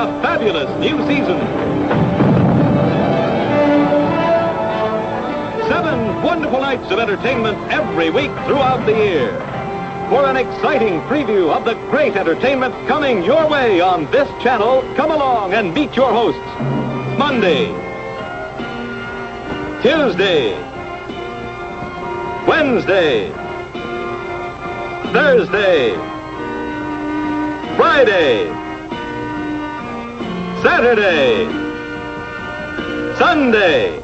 a fabulous new season. 7 wonderful nights of entertainment every week throughout the year. For an exciting preview of the great entertainment coming your way on this channel, come along and meet your hosts. Monday, Tuesday, Wednesday, Thursday, Friday, Saturday, Sunday.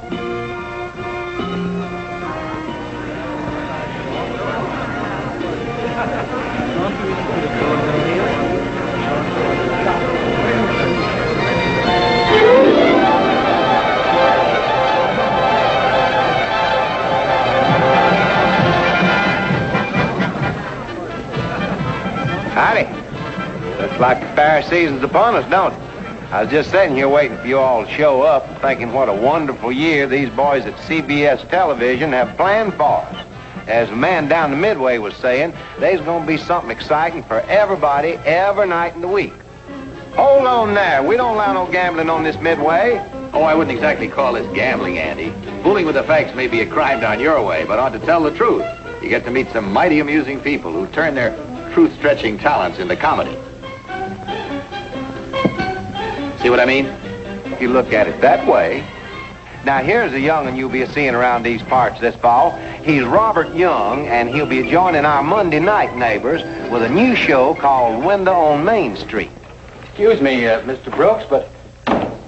Howdy. Looks like the fair season's upon us, don't it? I was just sitting here waiting for you all to show up, thinking what a wonderful year these boys at CBS television have planned for us. As the man down the midway was saying, there's going to be something exciting for everybody every night in the week. Hold on there. We don't allow no gambling on this midway. Oh, I wouldn't exactly call this gambling, Andy. Fooling with the facts may be a crime down your way, but ought to tell the truth. You get to meet some mighty amusing people who turn their truth-stretching talents into comedy. See what I mean? If you look at it that way. Now, here's a young'un you'll be seeing around these parts this fall. He's Robert Young, and he'll be joining our Monday night neighbors with a new show called Window on Main Street. Excuse me, Mr. Brooks, but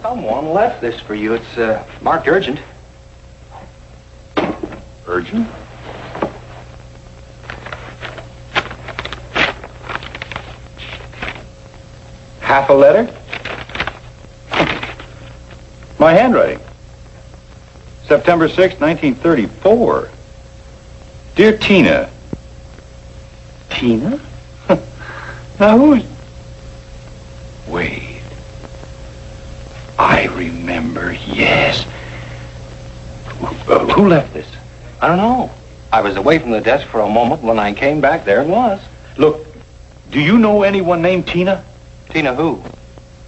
someone left this for you. It's marked urgent. Urgent? Half a letter? My handwriting. September 6, 1934. Dear Tina. Tina? Now who's... Wait. I remember, yes. Who left this? I don't know. I was away from the desk for a moment. When I came back, there it was. Look, do you know anyone named Tina? Tina who?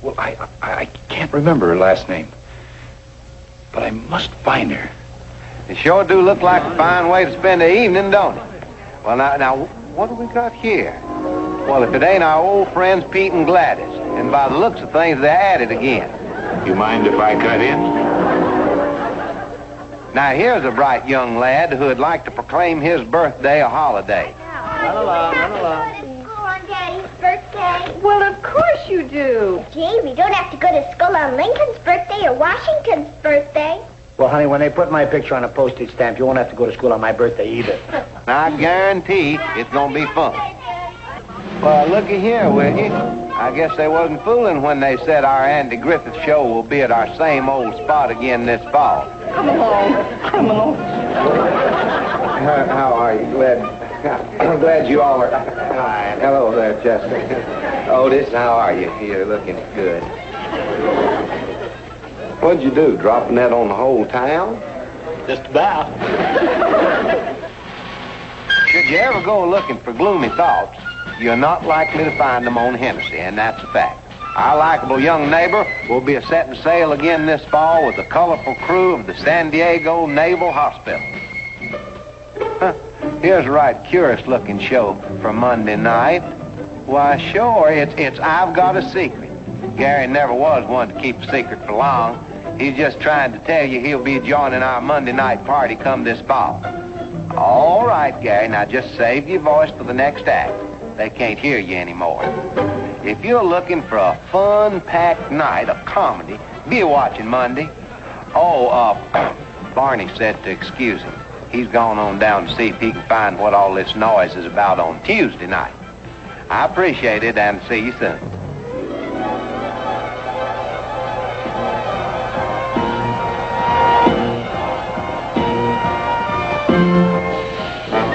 Well, I can't remember her last name. But I must find her. It sure do look like a fine way to spend the evening, don't it? Well, now, what do we got here? Well, if it ain't our old friends Pete and Gladys, and by the looks of things, they're at it again. You mind if I cut in? Now, here's a bright young lad who'd like to proclaim his birthday a holiday. Run along. On Daddy's birthday. Well, of course you do. Gee, we don't have to go to school on Lincoln's birthday or Washington's birthday. Well, honey, when they put my picture on a postage stamp, you won't have to go to school on my birthday either. Now, I guarantee it's gonna be fun. Well, looky here, will you? I guess they wasn't fooling when they said our Andy Griffith show will be at our same old spot again this fall. Come along, criminal. How are you? I'm glad you all are. Hi. Hello there, Chester. Otis, how are you? You're looking good. What'd you do, dropping that on the whole town? Just about. Should you ever go looking for gloomy thoughts, you're not likely to find them on Hennessy, and that's a fact. Our likable young neighbor will be setting sail again this fall with the colorful crew of the San Diego Naval Hospital. Here's a right curious-looking show for Monday night. Why, sure, it's I've Got a Secret. Gary never was one to keep a secret for long. He's just trying to tell you he'll be joining our Monday night party come this fall. All right, Gary, now just save your voice for the next act. They can't hear you anymore. If you're looking for a fun-packed night of comedy, be watching Monday. Barney said to excuse him. He's gone on down to see if he can find what all this noise is about on Tuesday night. I appreciate it, and see you soon.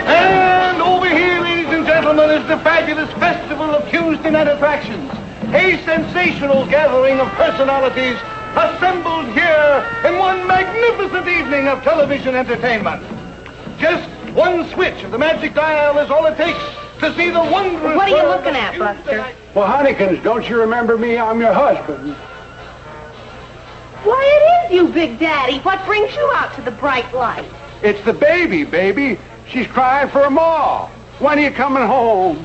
And over here, ladies and gentlemen, is the fabulous Festival of Tuesday Night Attractions. A sensational gathering of personalities assembled here in one magnificent evening of television entertainment. Just one switch of the magic dial is all it takes to see the wondrous... What are you looking at, Buster? Well, Honeykins, don't you remember me? I'm your husband. Why, it is you, Big Daddy. What brings you out to the bright light? It's the baby. She's crying for a ma. When are you coming home?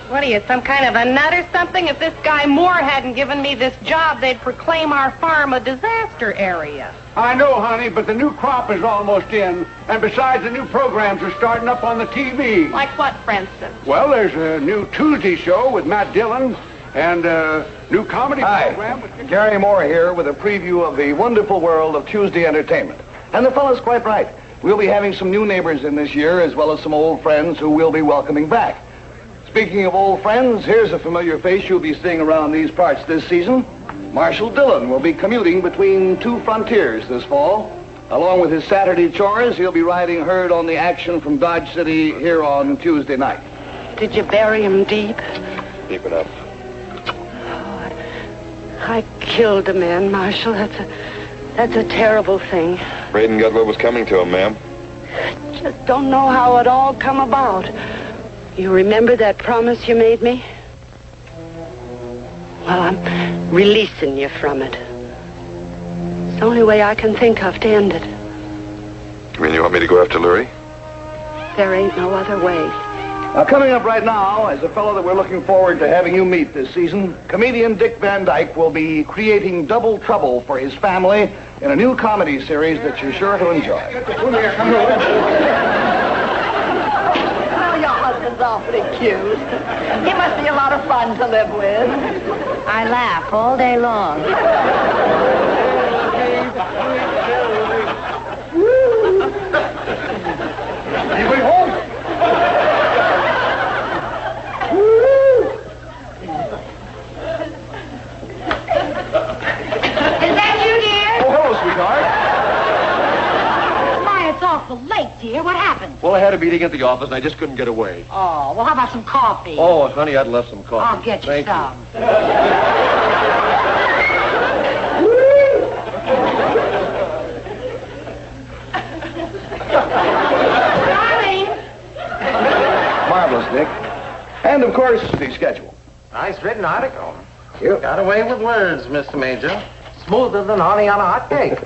What are you, some kind of a nut or something? If this guy Moore hadn't given me this job, they'd proclaim our farm a disaster area. I know, honey, but the new crop is almost in. And besides, the new programs are starting up on the TV. Like what, for instance? Well, there's a new Tuesday show with Matt Dillon and a new comedy program. Gary Moore here with a preview of the wonderful world of Tuesday entertainment. And the fellow's quite right. We'll be having some new neighbors in this year, as well as some old friends who we'll be welcoming back. Speaking of old friends, here's a familiar face you'll be seeing around these parts this season. Marshal Dillon will be commuting between two frontiers this fall. Along with his Saturday chores, he'll be riding herd on the action from Dodge City here on Tuesday night. Did you bury him deep? Deep enough. I killed a man, Marshal. That's a terrible thing. Braden got what was coming to him, ma'am. Just don't know how it all come about. You remember that promise you made me? Well, I'm releasing you from it. It's the only way I can think of to end it. You mean you want me to go after Lurie? There ain't no other way. Now, coming up right now is a fellow that we're looking forward to having you meet this season. Comedian Dick Van Dyke will be creating double trouble for his family in a new comedy series that you're sure to enjoy. Oh, your husband's awfully cute. He must be a lot of fun to live with. I laugh all day long. Anybody home? Is that you, dear? Oh, hello, sweetheart. My, it's awful late, dear. What happened? Well, I had a meeting at the office, and I just couldn't get away. Oh, well, how about some coffee? Oh, honey, I'd love some coffee. I'll get you Thank some. Darling! Marvelous, Dick. And, of course, the schedule. Nice written article. You got away with words, Mr. Major. Smoother than honey on a hot cake.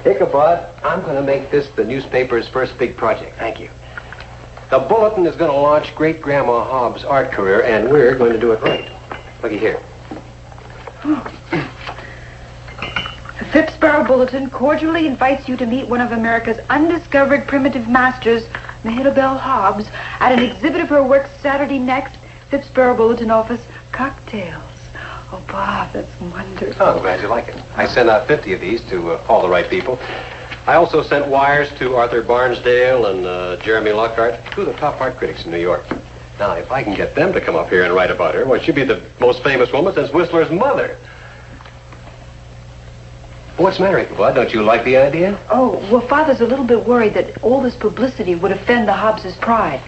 Ichabod, I'm going to make this the newspaper's first big project. Thank you. The Bulletin is going to launch Great-Grandma Hobbs' art career, and we're going to do it right. Looky here. The Phipsborough Bulletin cordially invites you to meet one of America's undiscovered primitive masters, Mahalabelle Hobbs, at an exhibit of her work Saturday next. Phipsborough Bulletin office, cocktails. Oh, Bob, that's wonderful. Oh, I'm glad you like it. I sent out 50 of these to all the right people. I also sent wires to Arthur Barnsdale and Jeremy Lockhart, two of the top art critics in New York. Now, if I can get them to come up here and write about her, well, she'd be the most famous woman since Whistler's mother. What's the matter, Ichabod? Don't you like the idea? Oh, well, Father's a little bit worried that all this publicity would offend the Hobbses' pride.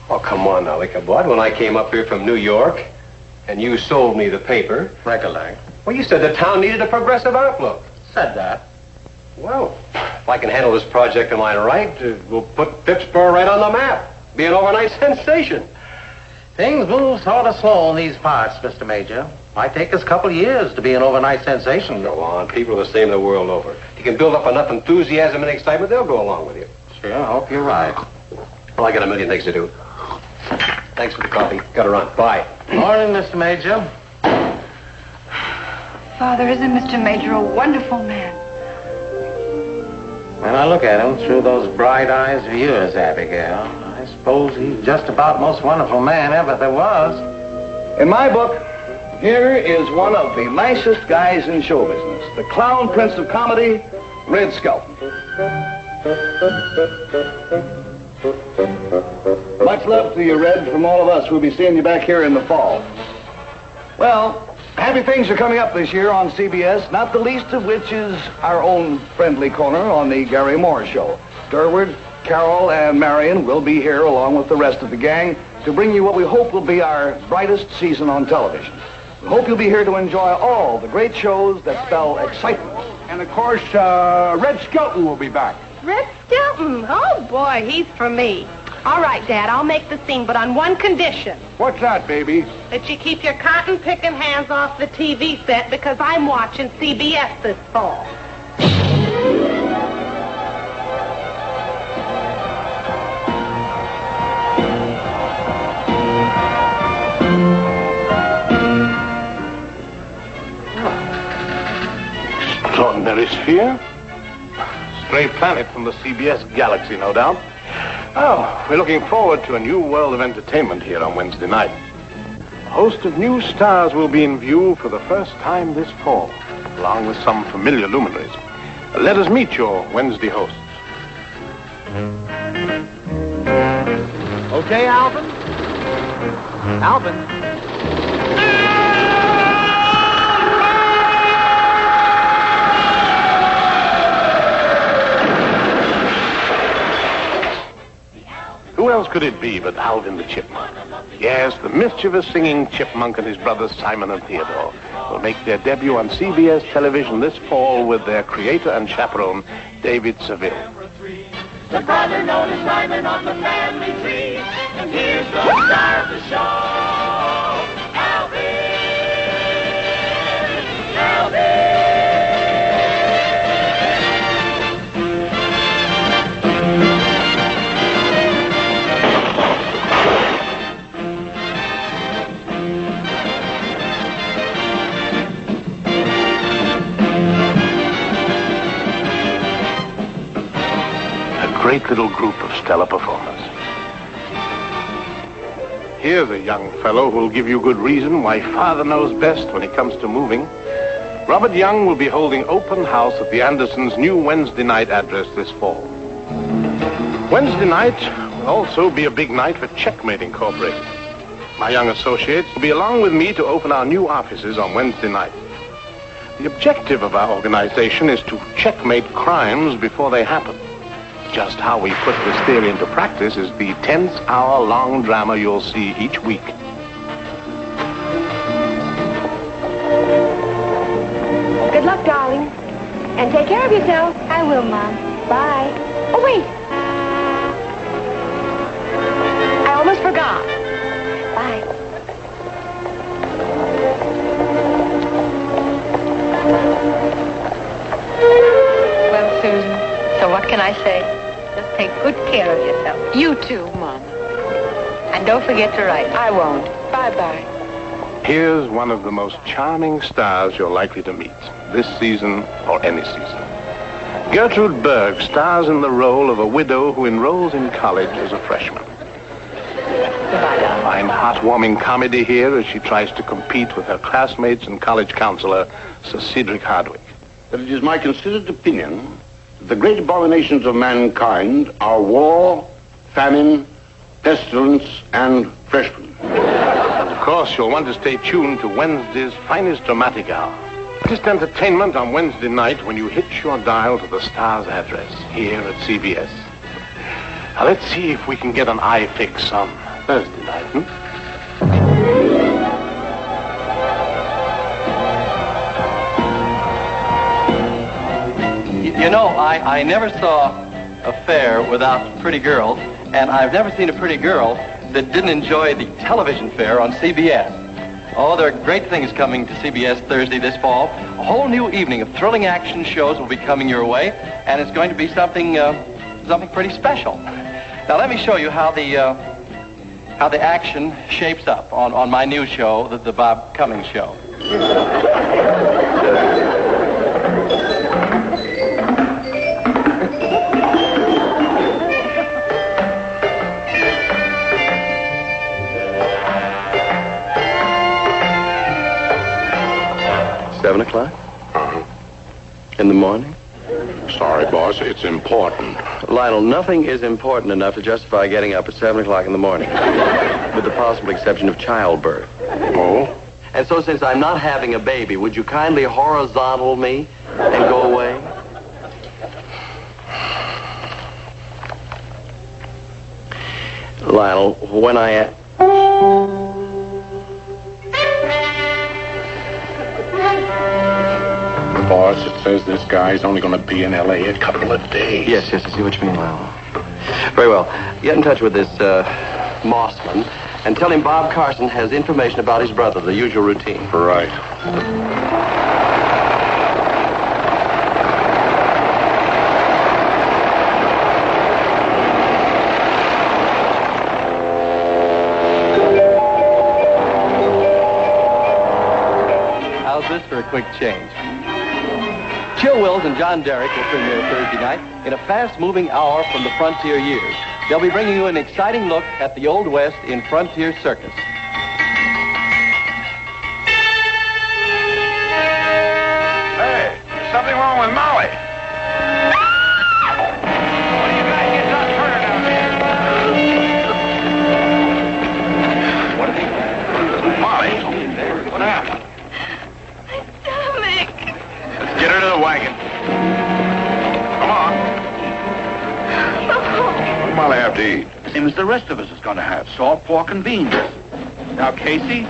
Oh, come on now, Ichabod. When I came up here from New York and you sold me the paper... Recollect. Well, you said the town needed a progressive outlook. Said that. Well, if I can handle this project of mine right, we'll put Phipsborough right on the map. Be an overnight sensation. Things move sort of slow in these parts, Mr. Major. Might take us a couple of years to be an overnight sensation. Go on. People are the same the world over. If you can build up enough enthusiasm and excitement, they'll go along with you. Sure, I hope you're right. Well, I got a million things to do. Thanks for the coffee. Gotta run. Bye. Morning, Mr. Major. Father, isn't Mr. Major a wonderful man? When I look at him through those bright eyes of yours, Abigail, I suppose he's just about the most wonderful man ever there was. In my book, here is one of the nicest guys in show business, the clown prince of comedy, Red Skelton. Much love to you, Red, from all of us. We'll be seeing you back here in the fall. Well, happy things are coming up this year on CBS, not the least of which is our own friendly corner on the Gary Moore Show. Durward, Carol, and Marion will be here along with the rest of the gang to bring you what we hope will be our brightest season on television. We hope you'll be here to enjoy all the great shows that spell excitement. And, of course, Red Skelton will be back. Red Stilton. Oh, boy, he's for me. All right, Dad, I'll make the scene, but on one condition. What's that, baby? That you keep your cotton-picking hands off the TV set because I'm watching CBS this fall. Extraordinary sphere. Stray planet from the CBS galaxy, no doubt. Oh, we're looking forward to a new world of entertainment here on Wednesday night. A host of new stars will be in view for the first time this fall, along with some familiar luminaries. Let us meet your Wednesday hosts. Okay, Alvin? Alvin? Who else could it be but Alvin the Chipmunk? Yes, the mischievous singing chipmunk and his brothers Simon and Theodore will make their debut on CBS television this fall with their creator and chaperone, David Seville. The brother known as Simon on the family tree, and here's the star of the show, Alvin! Great little group of stellar performers. Here's a young fellow who'll give you good reason why father knows best when it comes to moving. Robert Young will be holding open house at the Andersons' new Wednesday night address this fall. Wednesday night will also be a big night for Checkmate Incorporated. My young associates will be along with me to open our new offices on Wednesday night. The objective of our organization is to checkmate crimes before they happen. Just how we put this theory into practice is the 10-hour-long drama you'll see each week. Good luck, darling. And take care of yourself. I will, Mom. Bye. Oh, wait. I almost forgot. Bye. Well, Susan, so what can I say? Just take good care of yourself. You too, Mom. And don't forget to write. I won't. Bye-bye. Here's one of the most charming stars you're likely to meet, this season or any season. Gertrude Berg stars in the role of a widow who enrolls in college as a freshman. Find heartwarming comedy here as she tries to compete with her classmates and college counselor, Sir Cedric Hardwick. That it is my considered opinion that the great abominations of mankind are war, famine, pestilence, and freshmen. Of course, you'll want to stay tuned to Wednesday's finest dramatic hour. Just entertainment on Wednesday night when you hitch your dial to the star's address here at CBS. Now, let's see if we can get an eye fix on Thursday night, You know, I never saw a fair without pretty girls, and I've never seen a pretty girl that didn't enjoy the television fair on CBS. Oh, there are great things coming to CBS Thursday this fall. A whole new evening of thrilling action shows will be coming your way, and it's going to be something pretty special. Now, let me show you how the action shapes up on my new show, the Bob Cummings Show. 7 o'clock? In the morning? Sorry, boss, it's important. Lionel, nothing is important enough to justify getting up at 7 o'clock in the morning. With the possible exception of childbirth. Oh? And so since I'm not having a baby, would you kindly horizontal me and go away? Lionel, when I... Boss, it says this guy's only going to be in L.A. a couple of days. Yes, I see what you mean, Lionel. Very well. Get in touch with this Mossman and tell him Bob Carson has information about his brother, the usual routine. Right. How's this for a quick change? Chill Wills and John Derrick will premiere Thursday night in a fast-moving hour from the frontier years. They'll be bringing you an exciting look at the Old West in Frontier Circus. Hey, there's something wrong with Molly. What do you guys get done murder down here? What is it? Molly, what happened? Let's get her to the wagon. Come on. What Molly have to eat? Same as the rest of us is going to have. Salt, pork, and beans. Now, Casey,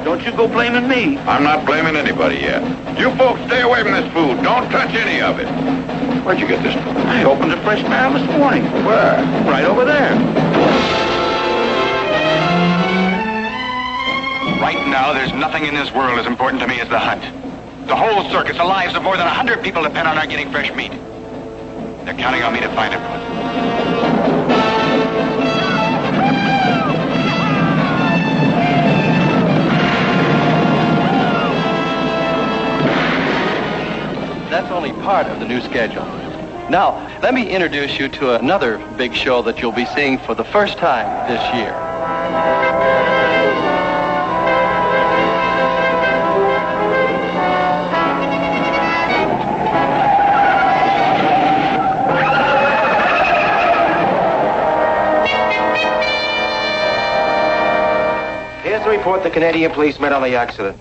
don't you go blaming me. I'm not blaming anybody yet. You folks stay away from this food. Don't touch any of it. Where'd you get this from? I opened a fresh barrel this morning. Where? Right over there. Right now, there's nothing in this world as important to me as the hunt. The whole circus, the lives of more than 100 people depend on our getting fresh meat. They're counting on me to find it. That's only part of the new schedule. Now, let me introduce you to another big show that you'll be seeing for the first time this year. Here's the report the Canadian police made on the accident.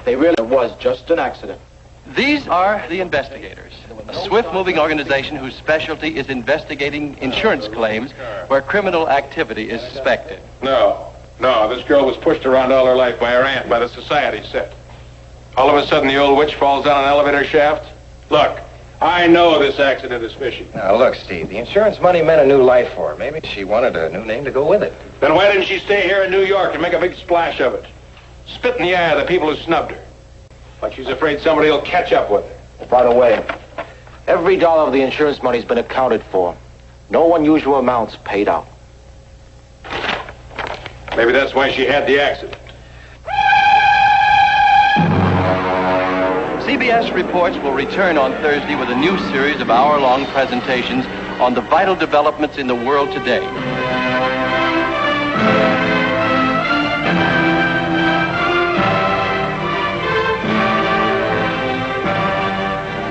They really was just an accident. These are the investigators, a swift-moving organization whose specialty is investigating insurance claims where criminal activity is suspected. No, this girl was pushed around all her life by her aunt, by the society set. All of a sudden, the old witch falls down an elevator shaft. Look, I know this accident is fishy. Now, look, Steve, the insurance money meant a new life for her. Maybe she wanted a new name to go with it. Then why didn't she stay here in New York and make a big splash of it? Spit in the eye of the people who snubbed her. Like she's afraid somebody will catch up with her. By the way, every dollar of the insurance money's been accounted for. No unusual amounts paid out. Maybe that's why she had the accident. CBS Reports will return on Thursday with a new series of hour-long presentations on the vital developments in the world today.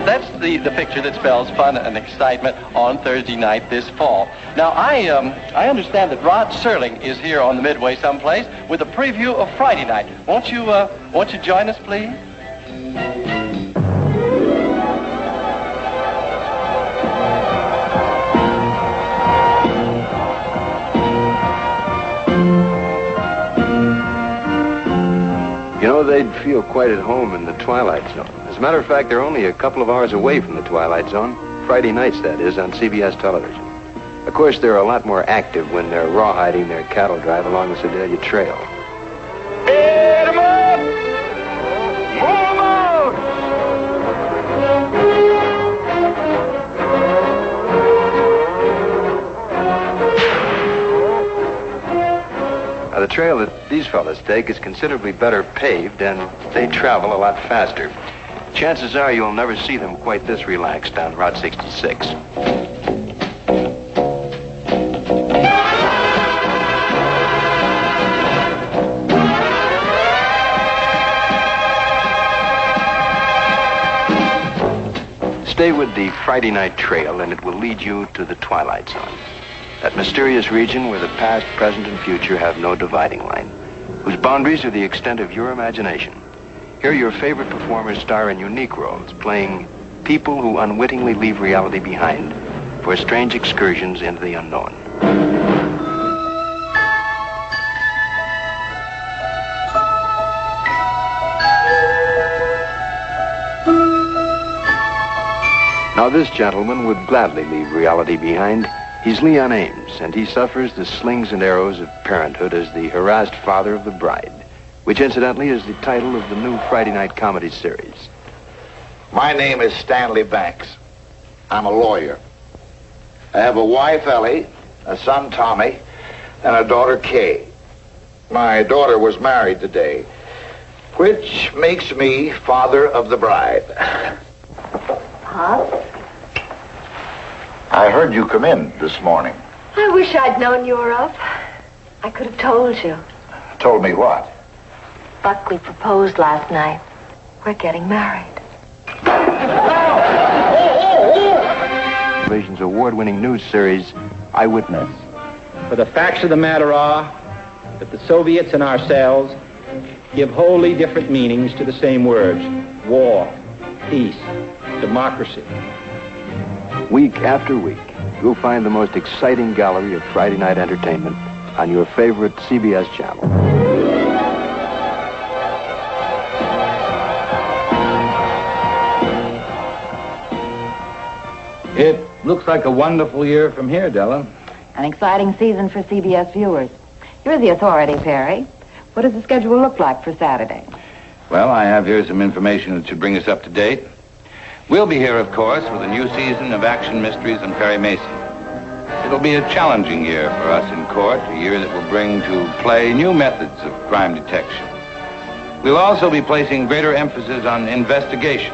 That's the picture that spells fun and excitement on Thursday night this fall. Now, I understand that Rod Serling is here on the Midway someplace with a preview of Friday night. Won't you join us, please? You know, they'd feel quite at home in the Twilight Zone. As a matter of fact, they're only a couple of hours away from the Twilight Zone. Friday nights, that is, on CBS television. Of course, they're a lot more active when they're rawhiding their cattle drive along the Sedalia Trail. Hit 'em up! Move 'em out! Now, the trail that these fellas take is considerably better paved, and they travel a lot faster. Chances are you'll never see them quite this relaxed down Route 66. Stay with the Friday Night Trail, and it will lead you to the Twilight Zone. That mysterious region where the past, present, and future have no dividing line, whose boundaries are the extent of your imagination. Here your favorite performers star in unique roles, playing people who unwittingly leave reality behind for strange excursions into the unknown. Now, this gentleman would gladly leave reality behind. He's Leon Ames, and he suffers the slings and arrows of parenthood as the harassed father of the bride, which incidentally is the title of the new Friday night comedy series. My name is Stanley Banks. I'm a lawyer. I have a wife, Ellie, a son, Tommy, and a daughter, Kay. My daughter was married today, which makes me father of the bride. Pop? I heard you come in this morning. I wish I'd known you were up. I could have told you. Told me what? Buckley proposed last night. We're getting married. Television's award-winning news series, Eyewitness. For the facts of the matter are that the Soviets and ourselves give wholly different meanings to the same words: war, peace, democracy. Week after week, you'll find the most exciting gallery of Friday night entertainment on your favorite CBS channel. It looks like a wonderful year from here, Della. An exciting season for CBS viewers. You're the authority, Perry. What does the schedule look like for Saturday? Well, I have here some information that should bring us up to date. We'll be here, of course, with a new season of action mysteries and Perry Mason. It'll be a challenging year for us in court, a year that will bring to play new methods of crime detection. We'll also be placing greater emphasis on investigation.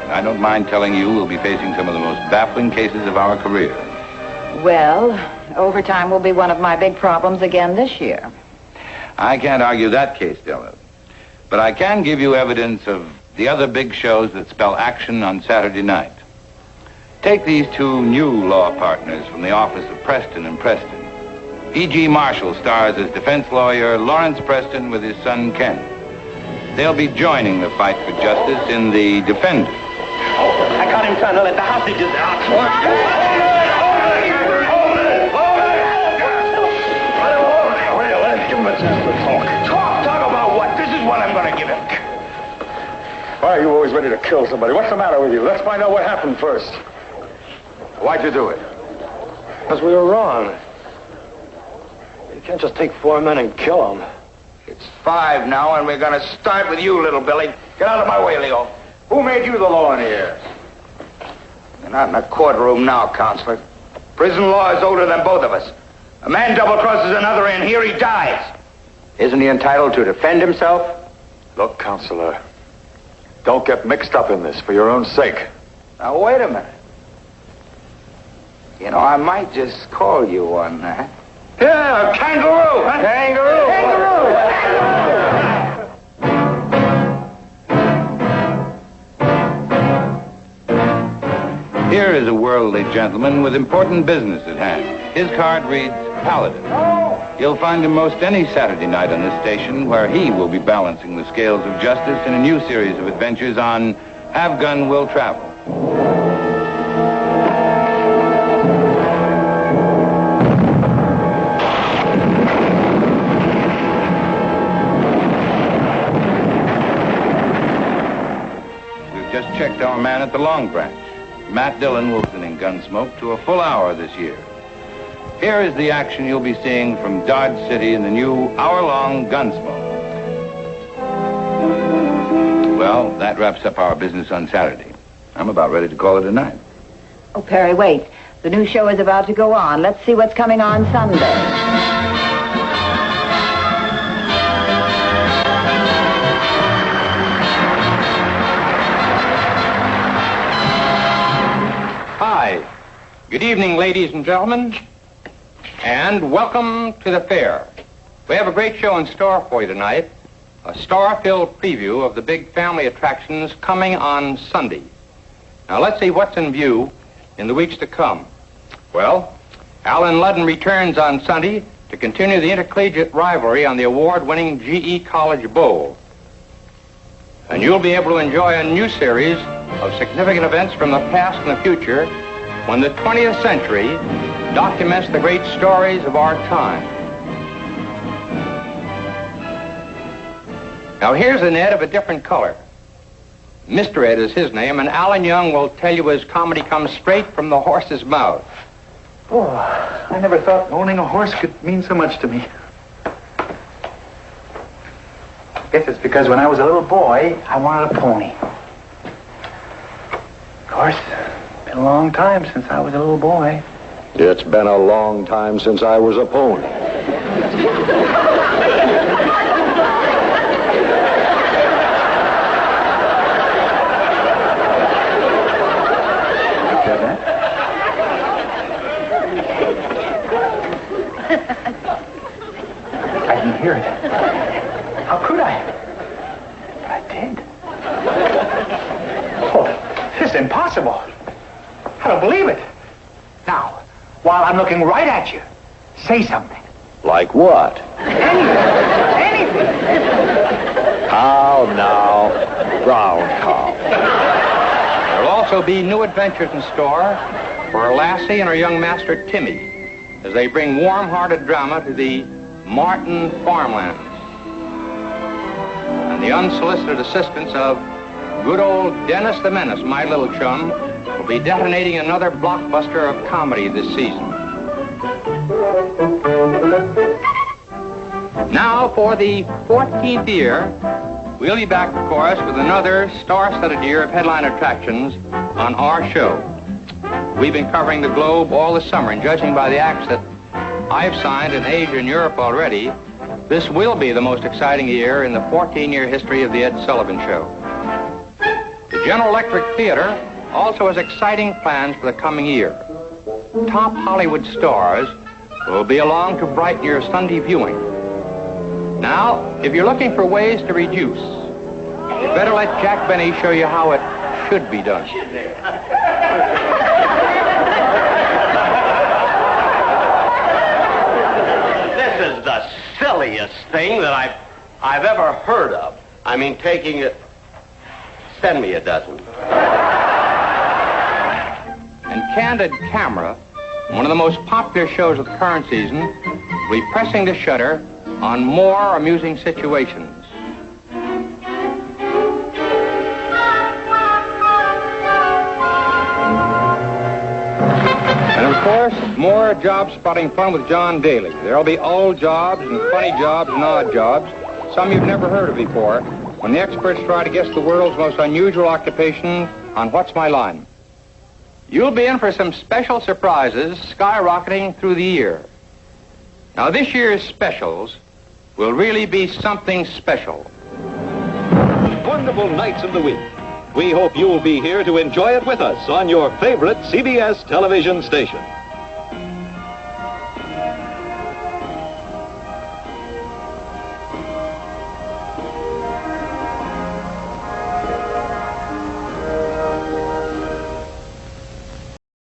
And I don't mind telling you we'll be facing some of the most baffling cases of our career. Well, overtime will be one of my big problems again this year. I can't argue that case, Della. But I can give you evidence of the other big shows that spell action on Saturday night. Take these two new law partners from the office of Preston and Preston. E.G. Marshall stars as defense lawyer Lawrence Preston with his son Ken. They'll be joining the fight for justice in The Defender. I got him trying to let the hostages out. Give him a chance to talk. Talk about what? This is what I'm going to give him. Why are you always ready to kill somebody? What's the matter with you? Let's find out what happened first. Why'd you do it? Because we were wrong. You can't just take 4 men and kill them. It's 5 now, and we're going to start with you, little Billy. Get out of my way, Leo. Who made you the law in here? You're not in a courtroom now, Counselor. Prison law is older than both of us. A man double-crosses another in here, he dies. Isn't he entitled to defend himself? Look, Counselor, don't get mixed up in this for your own sake. Now, wait a minute. You know, I might just call you one, huh? Yeah, kangaroo! Huh? Kangaroo! Here is a worldly gentleman with important business at hand. His card reads Paladin. You'll find him most any Saturday night on this station, where he will be balancing the scales of justice in a new series of adventures on Have Gun Will Travel. We've just checked our man at the Long Branch. Matt Dillon will be in Gunsmoke to a full hour this year. Here is the action you'll be seeing from Dodge City in the new hour-long Gunsmoke. Well, that wraps up our business on Saturday. I'm about ready to call it a night. Oh, Perry, wait. The new show is about to go on. Let's see what's coming on Sunday. Hi. Good evening, ladies and gentlemen, and welcome to the fair. We have a great show in store for you tonight, a star-filled preview of the big family attractions coming on Sunday. Now, let's see what's in view in the weeks to come. Well, Alan Ludden returns on Sunday to continue the intercollegiate rivalry on the award-winning GE College Bowl. And you'll be able to enjoy a new series of significant events from the past and the future when the 20th century documents the great stories of our time. Now, here's an Ed of a different color. Mr. Ed is his name, and Alan Young will tell you his comedy comes straight from the horse's mouth. Oh, I never thought owning a horse could mean so much to me. Guess it's because when I was a little boy, I wanted a pony. Of course, it's been a long time since I was a little boy. It's been a long time since I was a pony. I didn't hear it. How could I? But I did. Oh, this is impossible. I don't believe it. Now, while I'm looking right at you, say something. Like what? Anything. Cow now, brown cow. There'll also be new adventures in store for Lassie and her young master, Timmy, as they bring warm-hearted drama to the Martin farmlands. And the unsolicited assistance of good old Dennis the Menace, my little chum, will be detonating another blockbuster of comedy this season. Now, for the 14th year, we'll be back, of course, with another star-studded year of headline attractions on our show. We've been covering the globe all the summer, and judging by the acts that I've signed in Asia and Europe already, this will be the most exciting year in the 14-year history of the Ed Sullivan Show. The General Electric Theater also has exciting plans for the coming year. Top Hollywood stars will be along to brighten your Sunday viewing. Now, if you're looking for ways to reduce, you better let Jack Benny show you how it should be done. This is the silliest thing that I've ever heard of. I mean, taking it... Send me a dozen. And Candid Camera, one of the most popular shows of the current season, will be pressing the shutter on more amusing situations. And of course, more job spotting fun with John Daly. There'll be old jobs and funny jobs and odd jobs, some you've never heard of before, when the experts try to guess the world's most unusual occupation on What's My Line. You'll be in for some special surprises skyrocketing through the year. Now, this year's specials will really be something special. Wonderful nights of the week. We hope you'll be here to enjoy it with us on your favorite CBS television station.